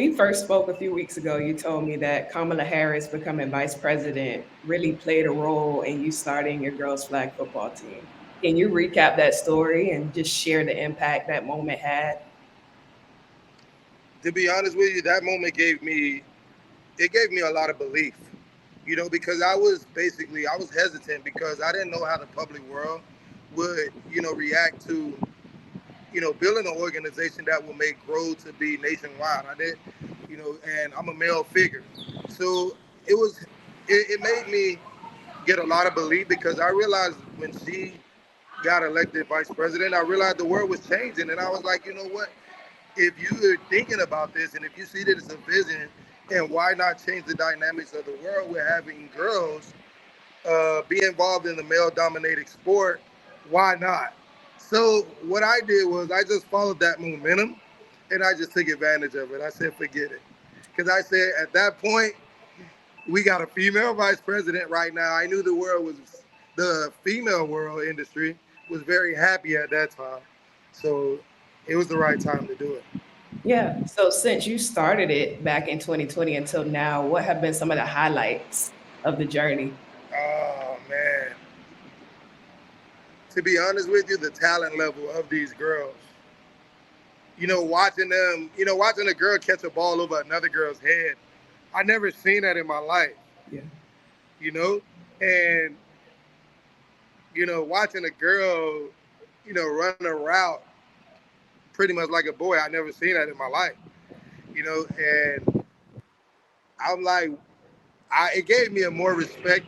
we first spoke a few weeks ago, you told me that Kamala Harris becoming vice president really played a role in you starting your girls flag football team. Can you recap that story and just share the impact that moment had? To be honest with you, that moment gave me a lot of belief. Because I was hesitant because I didn't know how the public world would, react to, building an organization that will make grow to be nationwide. I did, and I'm a male figure. So it was, it made me get a lot of belief because I realized when she got elected vice president, I realized the world was changing. And I was like, you know what? If you are thinking about this and if you see that it's a vision, and why not change the dynamics of the world with having girls be involved in the male dominated sport? Why not? So what I did was I just followed that momentum and I just took advantage of it. I said, forget it. Because I said at that point, we got a female vice president right now. I knew the female world industry was very happy at that time. So it was the right time to do it. Yeah. So since you started it back in 2020 until now, what have been some of the highlights of the journey? Oh man. To be honest with you, the talent level of these girls. Watching them, watching a girl catch a ball over another girl's head. I never seen that in my life, Yeah. you know? And, watching a girl, run a route pretty much like a boy, I never seen that in my life, and I'm like, it gave me a more respect,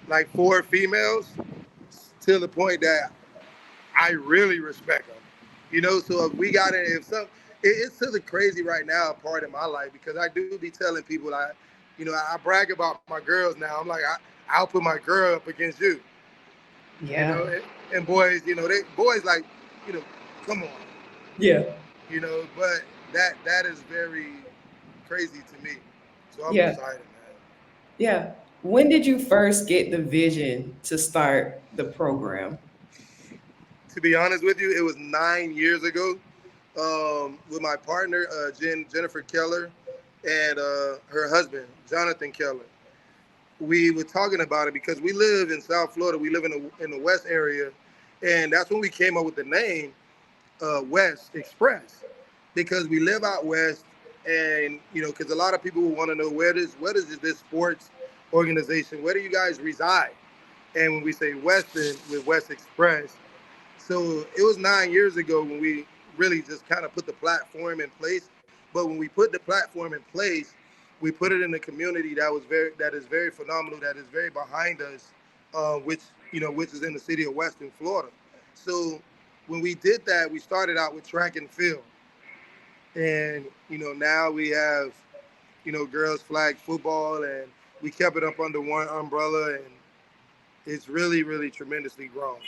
like for females to the point that I really respect them. So if we got it, it's to the crazy right now part of my life because I do be telling people I brag about my girls now. I'm like, I'll put my girl up against you, Yeah. and boys, they boys like, you know, come on, Yeah. but that is very crazy to me. So I'm Yeah. excited, man. Yeah. When did you first get the vision to start the program? To be honest with you, it was 9 years ago with my partner, Jennifer Keller, and her husband, Jonathan Keller. We were talking about it because we live in South Florida. We live in the West area. And that's when we came up with the name West Express because we live out West. And, because a lot of people want to know where does this sports organization, where do you guys reside? And when we say Western with West Express, so it was 9 years ago when we really just kind of put the platform in place. But when we put the platform in place, we put it in a community that is very phenomenal, that is very behind us, which is in the city of Western Florida. So when we did that, we started out with track and field, and now we have girls flag football, and we kept it up under one umbrella, and it's really really tremendously grown.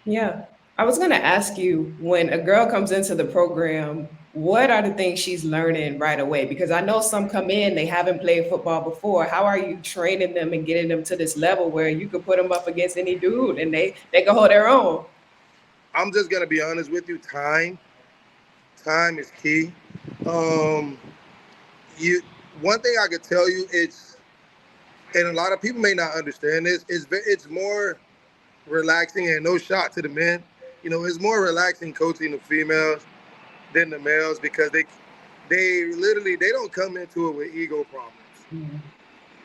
Yeah. I was going to ask you when a girl comes into the program, what are the things she's learning right away? Because I know some come in, they haven't played football before. How are you training them and getting them to this level where you could put them up against any dude and they can hold their own? I'm just gonna be honest with you. Time is key. Um, you One thing I could tell you, and a lot of people may not understand this, it's more relaxing, and no shot to the men. It's more relaxing coaching the females than the males because they don't come into it with ego problems. Mm.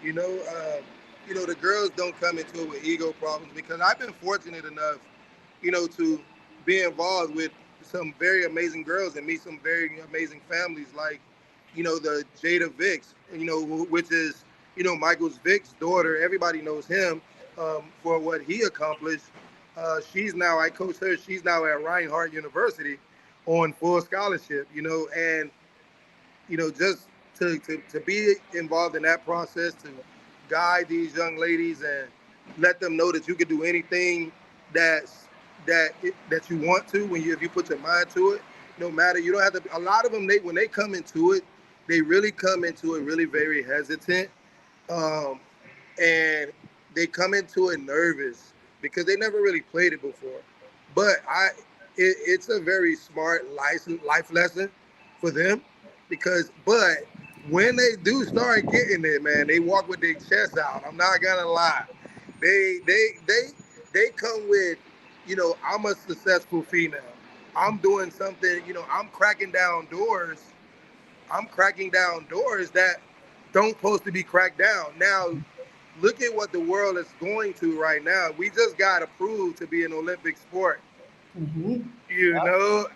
You know, uh, the girls don't come into it with ego problems because I've been fortunate enough, to be involved with some very amazing girls and meet some very amazing families like, the Jada Vicks, which is, Michael's Vick's daughter. Everybody knows him for what he accomplished. I coach her. She's now at Reinhardt University on full scholarship, and just to be involved in that process, to guide these young ladies and let them know that you can do anything that's that you want to if you put your mind to it. No matter, you don't have to. A lot of them, when they come into it, they really come into it really very hesitant, um, and they come into it nervous because they never really played it before. But it's a very smart life lesson for them But when they do start getting it, man, they walk with their chest out. I'm not gonna lie. They come with, I'm a successful female. I'm doing something, I'm cracking down doors. I'm cracking down doors that don't supposed to be cracked down. Now, look at what the world is going to right now. We just got approved to be an Olympic sport, Mm-hmm.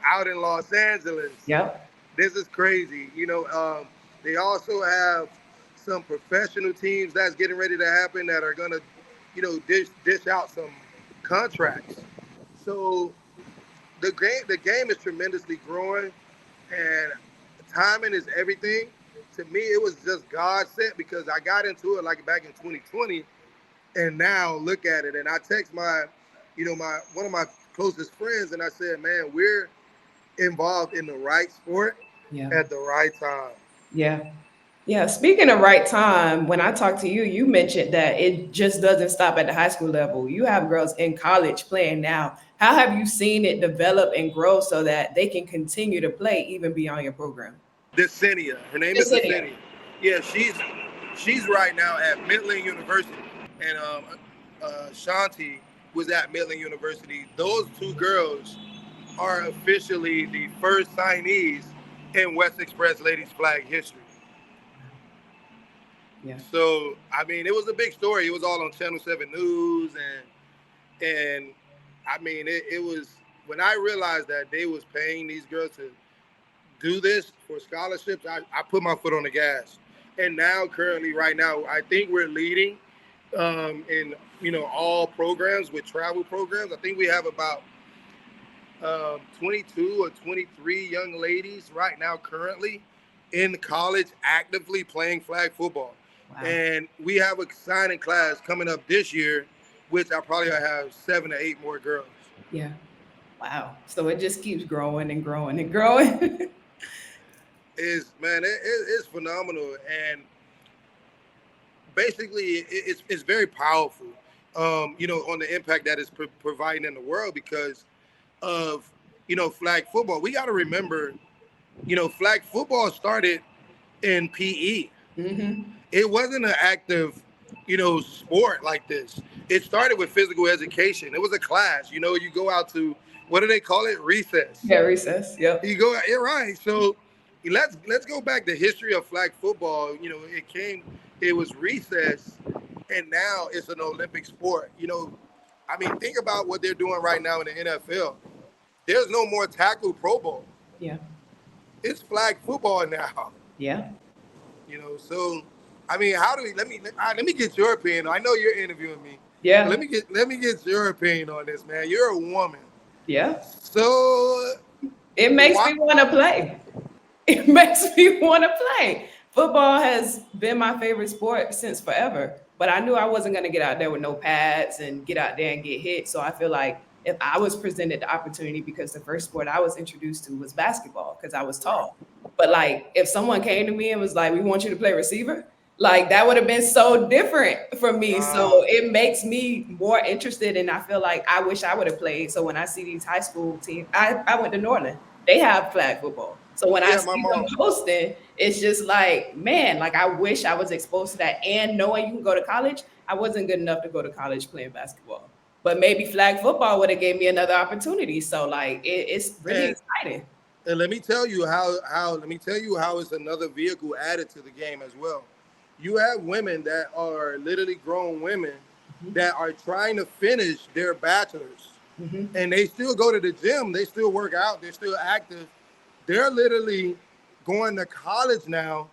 out in Los Angeles. Yep. This is crazy. They also have some professional teams that's getting ready to happen that are gonna, dish out some contracts. So the game is tremendously growing, and timing is everything. To me, it was just God sent because I got into it like back in 2020, and now look at it. And I text my one of my closest friends, and I said, "Man, we're involved in the right sport Yeah. at the right time." Yeah. Yeah. Speaking of right time, when I talked to you, you mentioned that it just doesn't stop at the high school level. You have girls in college playing now. How have you seen it develop and grow so that they can continue to play even beyond your program? Desenia, her name is Just Desenia. Yeah, she's right now at Midland University, and Shanti was at Midland University. Those two girls are officially the first signees in West Express ladies flag history. Yeah. So I mean, it was a big story. It was all on Channel 7 News, and I mean, it was when I realized that they was paying these girls to do this for scholarships. I put my foot on the gas, and now currently, right now, I think we're leading in all programs with travel programs. I think we have about 22 or 23 young ladies right now currently in college actively playing flag football. Wow. And we have a signing class coming up this year, which I probably have 7 or 8 more girls. Yeah. Wow. So it just keeps growing and growing and growing. It's phenomenal, and basically it's very powerful, on the impact that it's providing in the world because of flag football. We got to remember, flag football started in PE. Mm-hmm. It wasn't an active, sport like this. It started with physical education. It was a class. You go out to, what do they call it? Recess. Yeah, recess. Yep. You go, you're right. So let's go back to history of flag football. It was recess, and now it's an Olympic sport. I mean, think about what they're doing right now in the NFL. There's no more tackle Pro Bowl. Yeah. It's flag football now. Yeah. So I mean, how do we? Let me get your opinion. I know you're interviewing me. Yeah. Let me get your opinion on this, man. You're a woman. Yeah. So it makes me want to play. It makes me want to play. Football has been my favorite sport since forever, but I knew I wasn't going to get out there with no pads and get out there and get hit. So I feel like if I was presented the opportunity, because the first sport I was introduced to was basketball because I was tall. But like, if someone came to me and was like, "We want you to play receiver," like that would have been so different for me. So it makes me more interested, and I feel like I wish I would have played. So when I see these high school teams, I went to Norland. They have flag football. So when I see them posting, it's just like, man, like I wish I was exposed to that. And knowing you can go to college, I wasn't good enough to go to college playing basketball. But maybe flag football would have gave me another opportunity. So like it's really exciting. And let me tell you how it's another vehicle added to the game as well. You have women that are literally grown women that are trying to finish their bachelor's. And they still go to the gym, they still work out, they're still active. They're literally going to college now.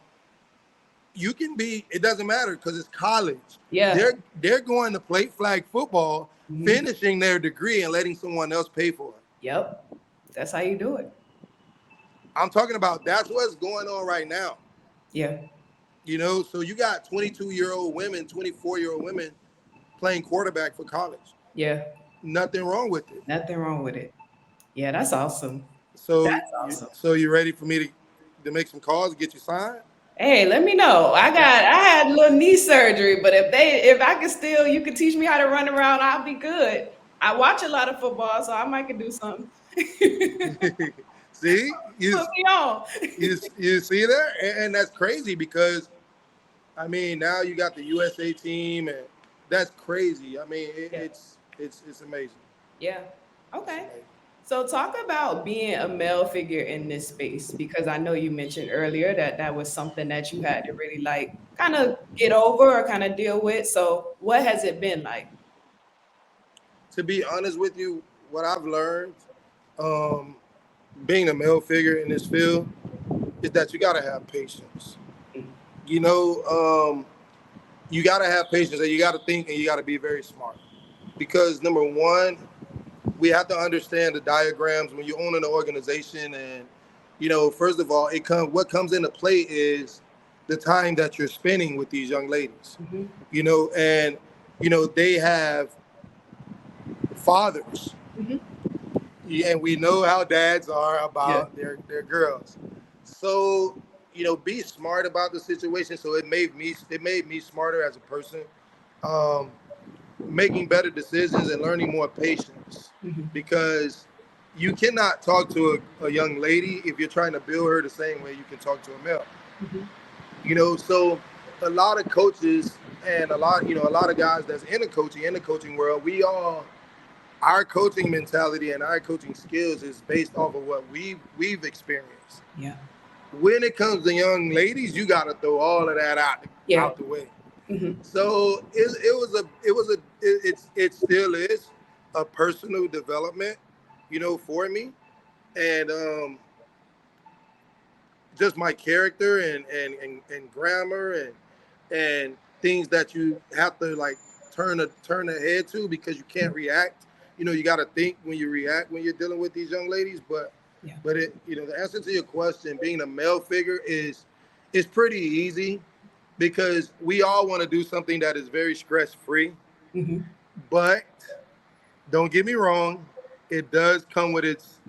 It doesn't matter because it's college. Yeah. They're going to play flag football, finishing their degree and letting someone else pay for it. Yep. That's how you do it. I'm talking about that's what's going on right now. Yeah. So you got 22-year-old women, 24-year-old women playing quarterback for college. Yeah. Nothing wrong with it. Nothing wrong with it. Yeah, that's awesome. So that's awesome. So you ready for me to make some calls and get you signed? Hey, let me know. I had a little knee surgery, but if I can still, you can teach me how to run around, I'll be good. I watch a lot of football, so I might can do something. See, Put me on. you see that, and that's crazy because I mean now you got the USA team, and that's crazy. I mean Yeah. it's amazing. Yeah. It's Okay. amazing. So talk about being a male figure in this space because I know you mentioned earlier that that was something that you had to really like kind of get over or kind of deal with. So what has it been like? To be honest with you, what I've learned, um, being a male figure in this field, is that you gotta have patience. Mm. You know, you gotta have patience, and you gotta think, and you gotta be very smart. Because number one, we have to understand the diagrams when you own an organization, and first of all, it comes what comes into play is the time that you're spending with these young ladies. Mhm. And they have fathers, Mhm. and we know how dads are Yeah. about their girls. So be smart about the situation. So it made me smarter as a person, um, making better decisions and learning more patience, Mhm. because you cannot talk to a young lady if you're trying to build her the same way you can talk to a male. Mhm. So a lot of coaches and a lot of guys that's in the coaching world, we all our coaching mentality and our coaching skills is based off of what we've experienced. Yeah. When it comes to young ladies, you got to throw all of that Yeah. out the way. Mhm. So it still is a personal development, for me, and just my character and grammar and things that you have to like turn a head to, because you can't react. You got to think when you react when you're dealing with these young ladies. But Yeah. but the answer to your question, being a male figure is pretty easy, because we all want to do something that is very stress free. Mhm. But don't get me wrong, it does come with its,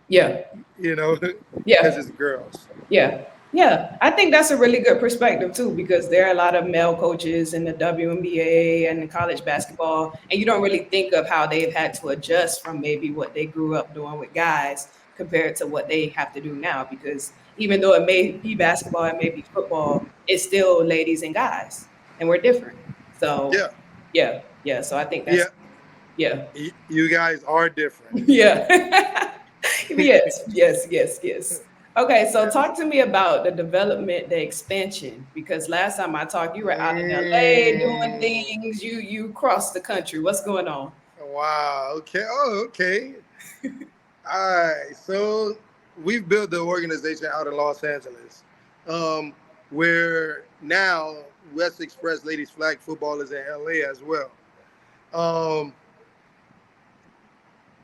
Yeah. you know, because Yeah. it's girls. Yeah. Yeah. I think that's a really good perspective too, because there are a lot of male coaches in the WNBA and in college basketball, and you don't really think of how they've had to adjust from maybe what they grew up doing with guys compared to what they have to do now. Because even though it may be basketball, it may be football, it's still ladies and guys, and we're different. So Yeah, yeah, yeah. So I think yeah. that's yeah. You guys are different. Yeah. Yes, yes, yes, yes. Okay, so Yeah. talk to me about the development, the expansion, because last time I talked, you were out in LA doing Mm, things. You crossed the country. What's going on? wow. Okay. Oh, okay. All right. So we've built the organization out in Los Angeles, um, where now West Express Ladies Flag Football is in LA as well. Um,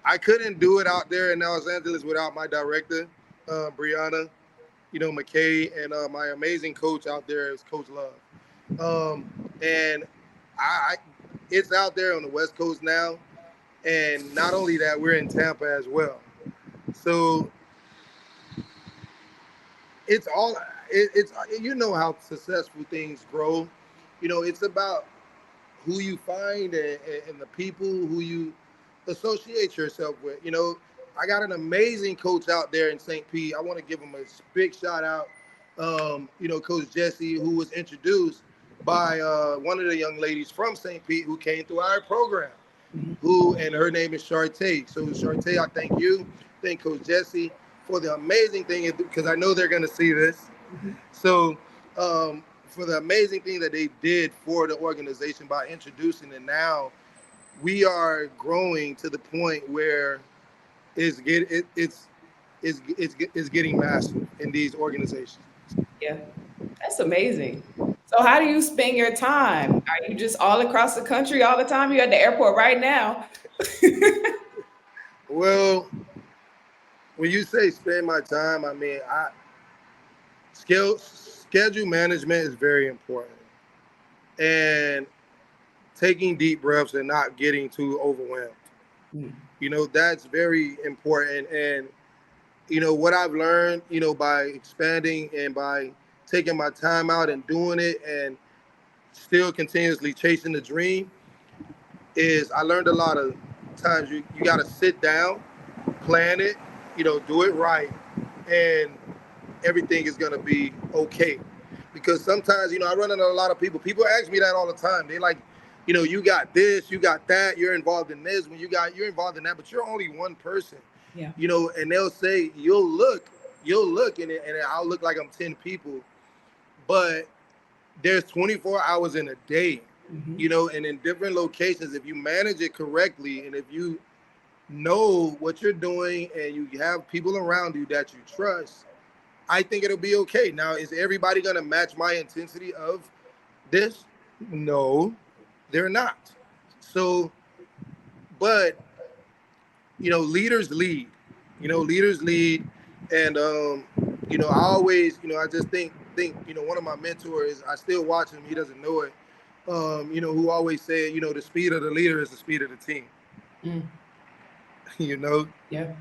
I couldn't do it out there in Los Angeles without my director, Brianna, McKay, and my amazing coach out there is Coach Love. And I, it's out there on the West Coast now, and not only that, we're in Tampa as well. So it's all it's how successful things grow. It's about who you find, and the people who you associate yourself with. I got an amazing coach out there in St. Pete. I want to give him a big shout out. Coach Jesse, who was introduced by one of the young ladies from St. Pete who came through our program, Mhm. and her name is Shartae. So Shartae, I thank you, thank Coach Jesse for the amazing thing, because I know they're going to see this. Mhm. So for the amazing thing that they did for the organization by introducing it, now we are growing to the point where it's getting massive in these organizations. Yeah, that's amazing. So how do you spend your time? Are you just all across the country all the time? You're at the airport right now. Well, when you say spend my time, I mean schedule management is very important, and taking deep breaths and not getting too overwhelmed. Mm. That's very important. And what I've learned, by expanding and by taking my time out and doing it, and still continuously chasing the dream, is I learned a lot of times you got to sit down, plan it, do it right, and everything is gonna be okay. Because sometimes, I run into a lot of people. People ask me that all the time. They like, you got this, you got that, you're involved in this, you're involved in that, but you're only one person. Yeah. And they'll say, you'll look, and I'll look like I'm 10 people, but there's 24 hours in a day, and in different locations, if you manage it correctly, and if you know what you're doing, and you have people around you that you trust, I think it'll be okay. Now, is everybody going to match my intensity of this? No, they're not. So, but, leaders lead. Leaders lead. And, I always, I just think, one of my mentors, I still watch him, he doesn't know it, who always said, the speed of the leader is the speed of the team. Mm. Yeah.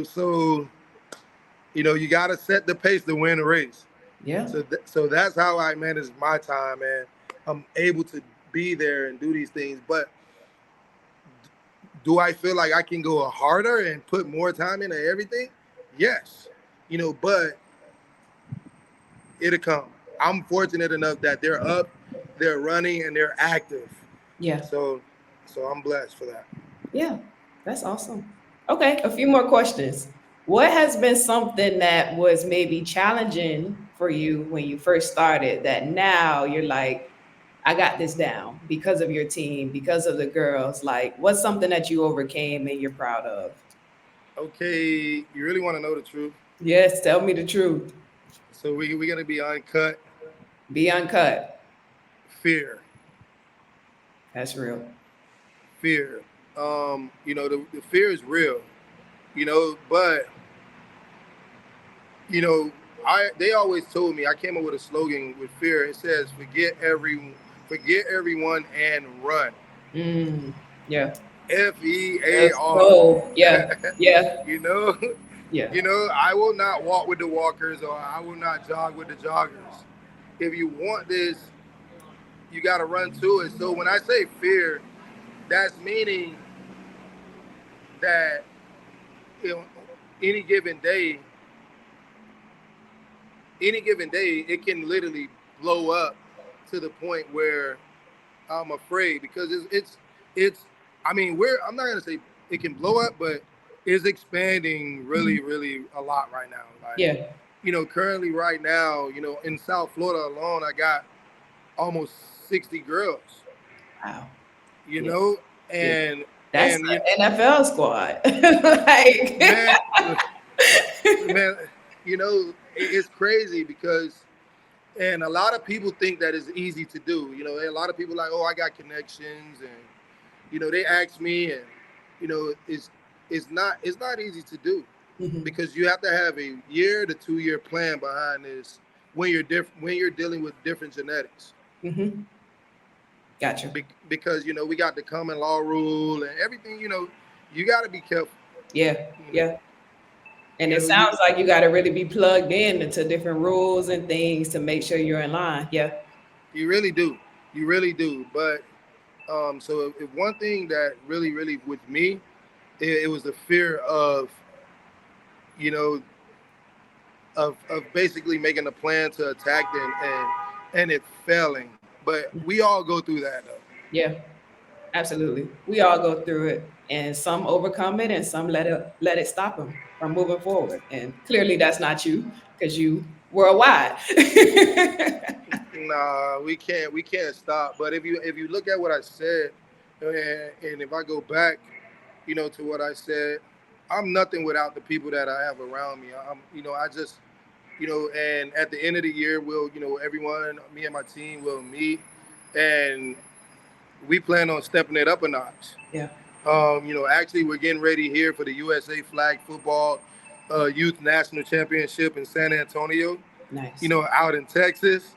So, you got to set the pace to win a race. Yeah. So that's how I manage my time, man. I'm able to be there and do these things. But do I feel like I can go harder and put more time into everything? Yes. But it'll come. I'm fortunate enough that they're up, they're running, and they're active. Yeah. So I'm blessed for that. Yeah, that's awesome. Okay, a few more questions. What has been something that was maybe challenging for you when you first started that now you're like, I got this down because of your team, because of the girls? Like, what's something that you overcame and you're proud of? Okay, you really want to know the truth? Yes, tell me the truth. So we're going to be uncut. Be uncut. Fear. That's real. Fear. The fear is real, but they always told me, I came up with a slogan with fear. It says, forget everyone and run. Yeah. FEAR. Oh, yeah. Yeah. Yeah. I will not walk with the walkers, or I will not jog with the joggers. If you want this, you got to run to it. So when I say fear, that's meaning that any given day, it can literally blow up to the point where I'm afraid, because it's I'm not gonna say it can blow up, but it's expanding really, really a lot right now. Like, yeah. Currently right now, in South Florida alone, I got almost 60 girls. Wow. And that's and an NFL squad. Like, man, it's crazy because, and a lot of people think that it's easy to do. A lot of people like, oh, I got connections, and they ask me, and it's not easy to do, because you have to have a 1 to 2 year plan behind this when you're dealing with different genetics. Gotcha. Because we got the common law rule and everything. You got to be careful. Yeah. And it sounds like you got to really be plugged in into different rules and things to make sure you're in line. Yeah. You really do. But so if one thing that really, really with me, it was the fear of, of basically making a plan to attack them and it failing. But we all go through that though. Yeah. Absolutely. We all go through it, and some overcome it and some let it stop them from moving forward. And clearly that's not you, because you worldwide. Nah, we can't stop. But if you look at what I said, and if I go back, to what I said, I'm nothing without the people that I have around me. I just, and at the end of the year, we'll, everyone, me and my team will meet, and we plan on stepping it up a notch. Yeah. Actually, we're getting ready here for the USA Flag Football Youth National Championship in San Antonio. Nice. Out in Texas.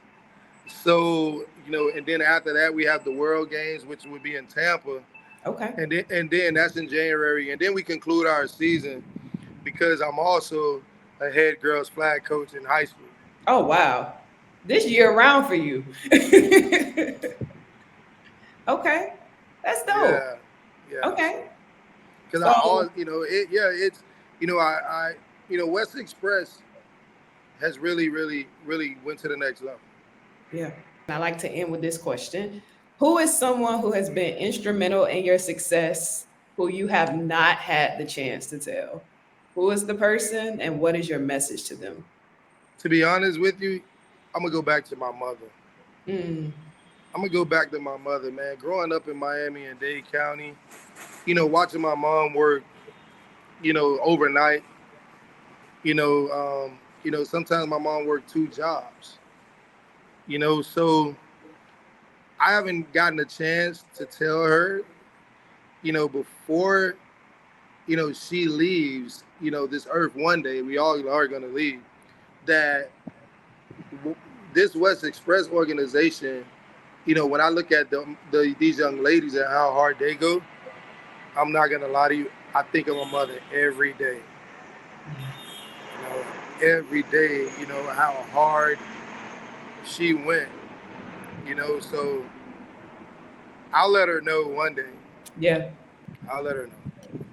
So, and then after that, we have the World Games, which would be in Tampa. Okay. And then that's in January. And then we conclude our season, because I'm also a head girls flag coach in high school. Oh, wow. This year round for you. Okay. That's dope. Yeah. Okay. Because I always, it's, I West Express has really, really, really went to the next level. Yeah. I like to end with this question. Who is someone who has been instrumental in your success who you have not had the chance to tell? Who is the person and what is your message to them? To be honest with you, I'm gonna go back to my mother. Mm, I'm gonna go back to my mother, man. Growing up in Miami and Dade County, watching my mom work, overnight. Sometimes my mom worked two jobs. So I haven't gotten a chance to tell her, before, she leaves, this earth one day. We all are gonna leave. That this West Express organization, when I look at these young ladies and how hard they go, I'm not gonna lie to you. I think of my mother every day. yeah. Every day. How hard she went. So I'll let her know one day. Yeah. I'll let her know.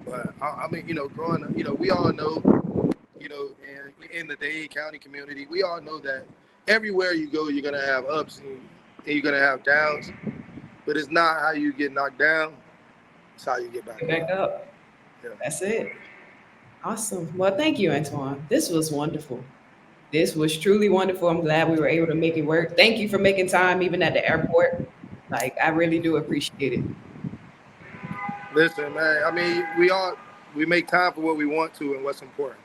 But I mean, growing up, we all know, in the Dade County community, we all know that everywhere you go, you're gonna have ups and you're gonna have downs. But it's not how you get knocked down; it's how you get back Get back up. up. Yeah. That's it. Awesome. Well, thank you, Antwon. This was wonderful. This was truly wonderful. I'm glad we were able to make it work. Thank you for making time even at the airport. Like, I really do appreciate it. Listen, man. I mean, we make time for what we want to and what's important.